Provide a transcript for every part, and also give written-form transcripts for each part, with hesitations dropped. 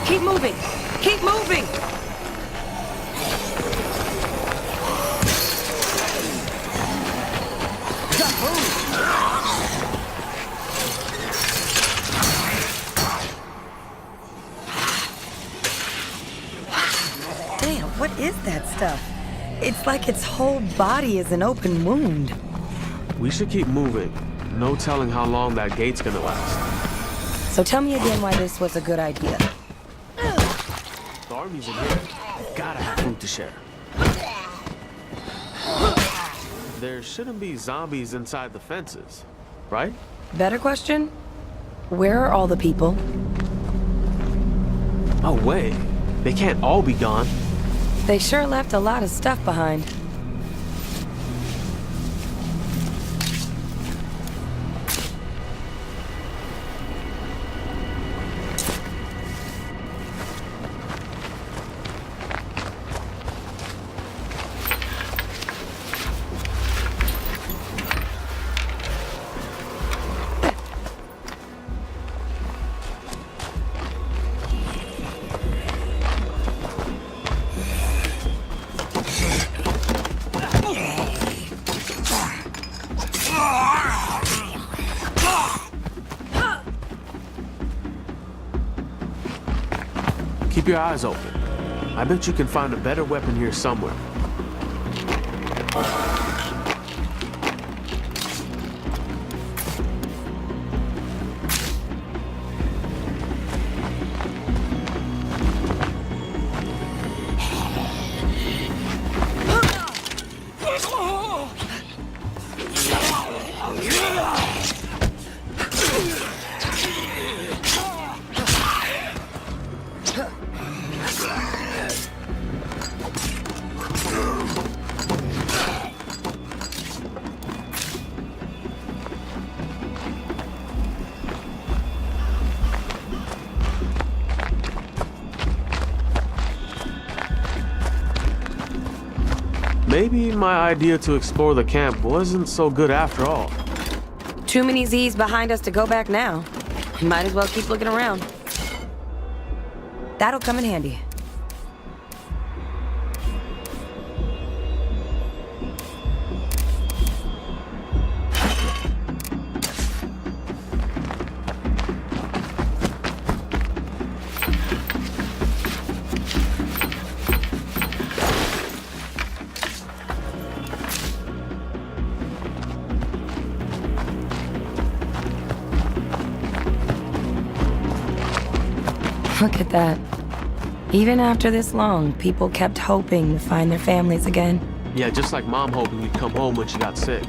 Keep moving! Keep moving! Damn, what is that stuff? It's like its whole body is an open wound. We should keep moving. No telling how long that gate's gonna last. So tell me again why this was a good idea. The army's in here. Gotta have food to share. There shouldn't be zombies inside the fences, right? Better question? Where are all the people? No way. They can't all be gone. They sure left a lot of stuff behind. Keep your eyes open. I bet you can find a better weapon here somewhere. Maybe my idea to explore the camp wasn't so good after all. Too many Z's behind us to go back now. Might as well keep looking around. That'll come in handy. Look at that. Even after this long, people kept hoping to find their families again. Yeah, just like Mom hoping you'd come home when she got sick.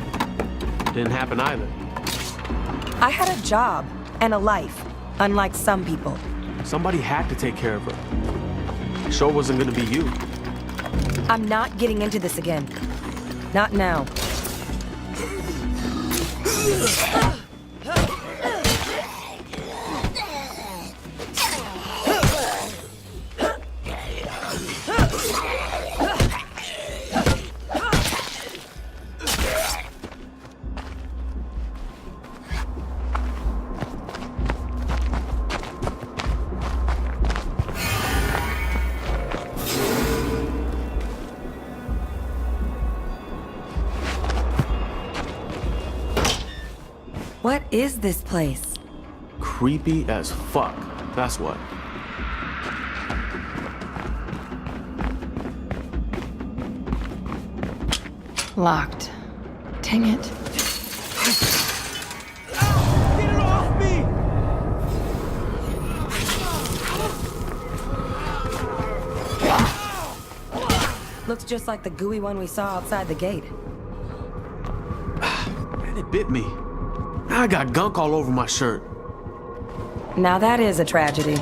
Didn't happen either. I had a job and a life, unlike some people. Somebody had to take care of her. Sure wasn't gonna be you. I'm not getting into this again. Not now. What is this place? Creepy as fuck, that's what. Locked. Dang it. Get it off me! Looks just like the gooey one we saw outside the gate. Man, it bit me. Now I got gunk all over my shirt. Now that is a tragedy.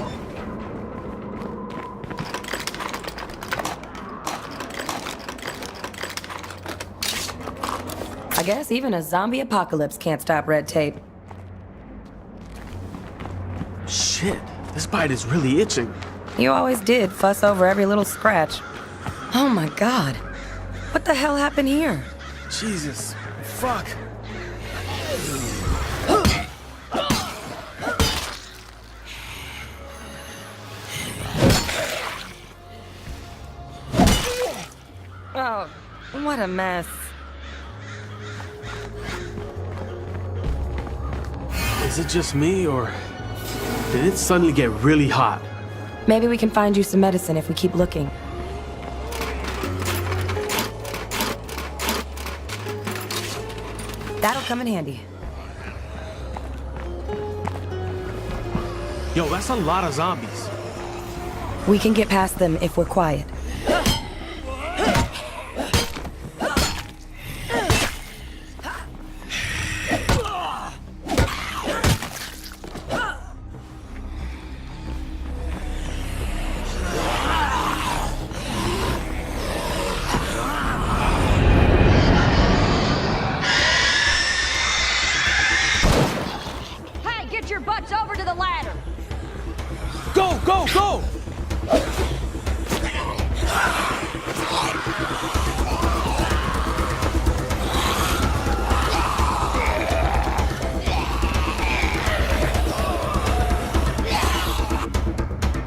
I guess even a zombie apocalypse can't stop red tape. Shit, this bite is really itching. You always did fuss over every little scratch. Oh my God. What the hell happened here? Jesus, fuck. Oh, what a mess. Is it just me, or did it suddenly get really hot? Maybe we can find you some medicine if we keep looking. That'll come in handy. Yo, that's a lot of zombies. We can get past them if we're quiet. Hey, get your butts over to the ladder! Go, go, go!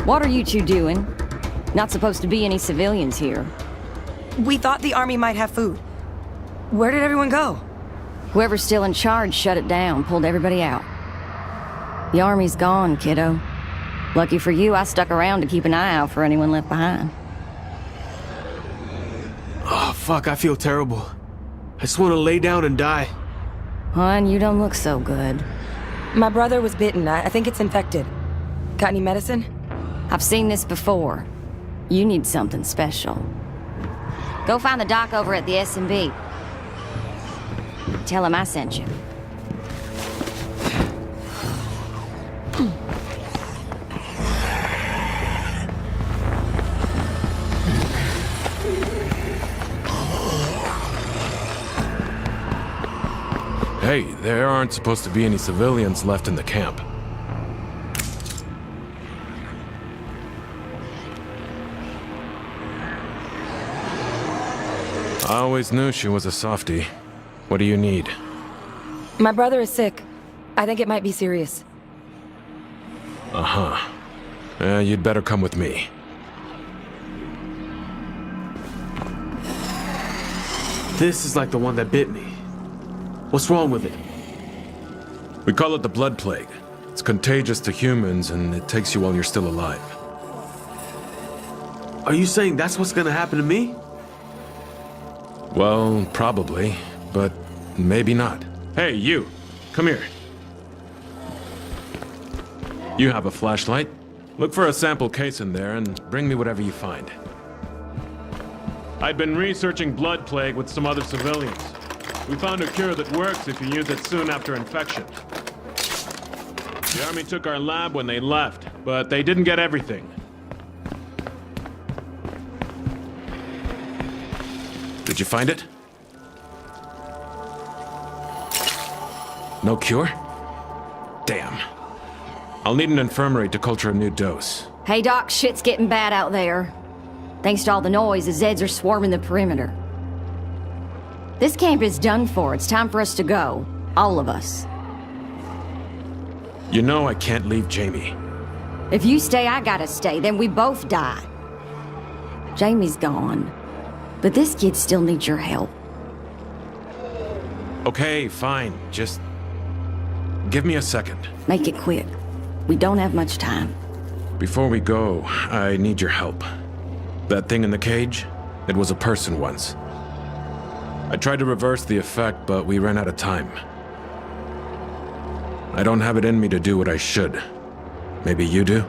What are you two doing? Not supposed to be any civilians here. We thought the army might have food. Where did everyone go? Whoever's still in charge shut it down, pulled everybody out. The army's gone, kiddo. Lucky for you, I stuck around to keep an eye out for anyone left behind. Oh, fuck, I feel terrible. I just want to lay down and die. Hon, you don't look so good. My brother was bitten. I think it's infected. Got any medicine? I've seen this before. You need something special. Go find the doc over at the S&B. Tell him I sent you. Hey, there aren't supposed to be any civilians left in the camp. I always knew she was a softie. What do you need? My brother is sick. I think it might be serious. Uh-huh. You'd better come with me. This is like the one that bit me. What's wrong with it? We call it the blood plague. It's contagious to humans, and it takes you while you're still alive. Are you saying that's what's gonna happen to me? Well, probably, but maybe not. Hey, you! Come here. You have a flashlight? Look for a sample case in there and bring me whatever you find. I've been researching blood plague with some other civilians. We found a cure that works if you use it soon after infection. The army took our lab when they left, but they didn't get everything. Did you find it? No cure? Damn. I'll need an infirmary to culture a new dose. Hey, Doc, shit's getting bad out there. Thanks to all the noise, the Zeds are swarming the perimeter. This camp is done for. It's time for us to go. All of us. You know I can't leave Jamie. If you stay, I gotta stay. Then we both die. Jamie's gone. But this kid still needs your help. Okay, fine. Just give me a second. Make it quick. We don't have much time. Before we go, I need your help. That thing in the cage? It was a person once. I tried to reverse the effect, but we ran out of time. I don't have it in me to do what I should. Maybe you do?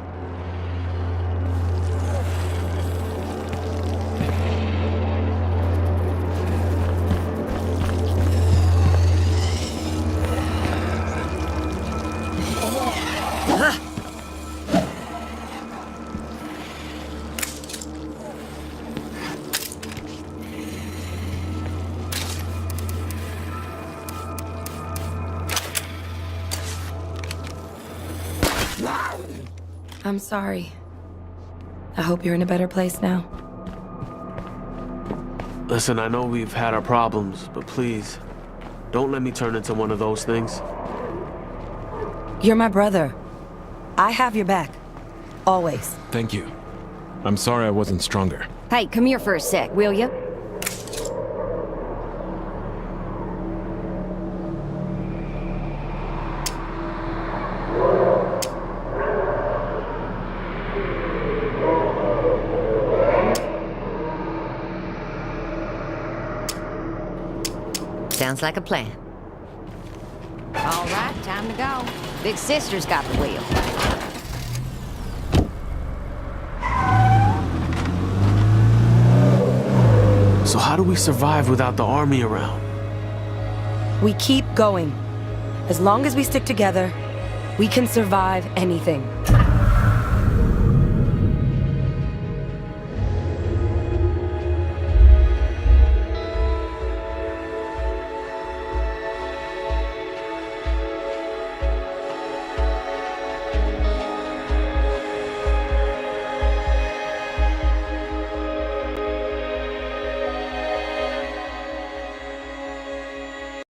I'm sorry. I hope you're in a better place now. Listen, I know we've had our problems, but please, don't let me turn into one of those things. You're my brother. I have your back. Always. Thank you. I'm sorry I wasn't stronger. Hey, come here for a sec, will you? Sounds like a plan. All right, time to go. Big sister's got the wheel. So how do we survive without the army around? We keep going. As long as we stick together, we can survive anything.